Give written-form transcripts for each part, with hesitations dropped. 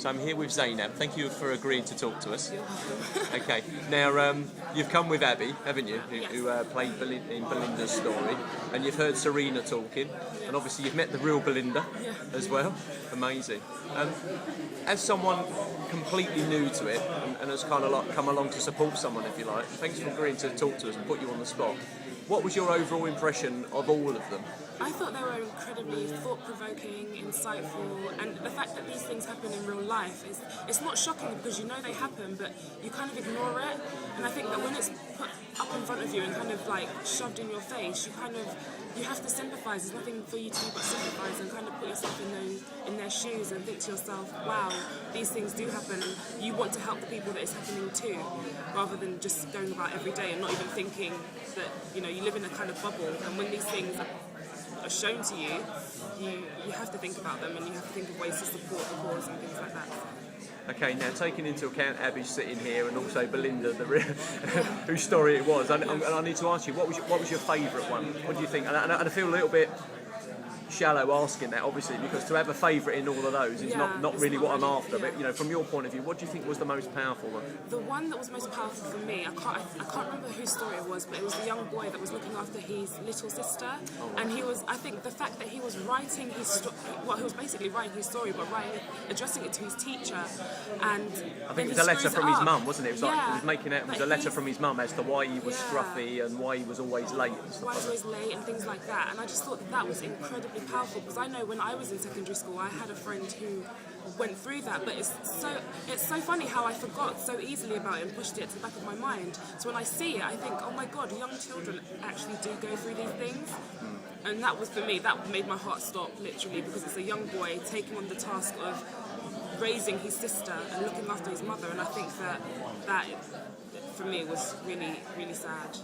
So I'm here with Zainab. Thank you for agreeing to talk to us. Okay. Now, you've come with Abby, haven't you, who played in Belinda's story, and you've heard Serena talking, and obviously you've met the real Belinda as well. Amazing. As someone completely new to it and has kind of like come along to support someone, if you like, thanks for agreeing to talk to us and put you on the spot. What was your overall impression of all of them? I thought they were incredibly thought-provoking, insightful, and the fact that these things happen in real life it's not shocking because you know they happen, but you kind of ignore it. And I think that when it's put up in front of you and kind of like shoved in your face, you have to sympathise. There's nothing for you to do but sympathise and kind of put yourself in their shoes and think to yourself, wow, these things do happen. You want to help the people that it's happening to, rather than just going about every day and not even thinking that you live in a kind of bubble. And when these things are shown to you, you have to think about them and you have to think of ways to support the cause and things like that. Okay, now taking into account Abby's sitting here and also Belinda, whose story it was, and I need to ask you, what was your favourite one? What do you think? And I feel a little bit shallow asking that, obviously, because to have a favourite in all of those is not really what I'm after. But from your point of view, what do you think was the most powerful one? The one that was most powerful for me, I can't remember whose story it was, but it was the young boy that was looking after his little sister, and I think the fact that he was writing his story, he was basically writing his story, but addressing it to his teacher, and I think it was a letter from his mum, wasn't it? It was like he was making out. It was a letter from his mum as to why he was scruffy and why he was always late and stuff. Why he was always late and things like that, and I just thought that was incredibly powerful, because I know when I was in secondary school I had a friend who went through that, but it's so funny how I forgot so easily about it and pushed it to the back of my mind. So when I see it I think, oh my god, young children actually do go through these things. And that was, for me, that made my heart stop, literally, because it's a young boy taking on the task of raising his sister and looking after his mother, and I think that for me was really, really sad.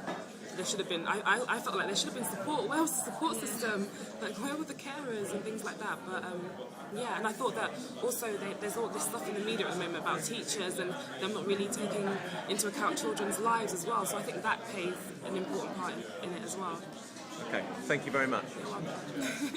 There should have been, I felt like there should have been support. Where was the support system? Like, where were the carers and things like that? But and I thought that also there's all this stuff in the media at the moment about teachers and them not really taking into account children's lives as well. So I think that plays an important part in it as well. Okay, thank you very much.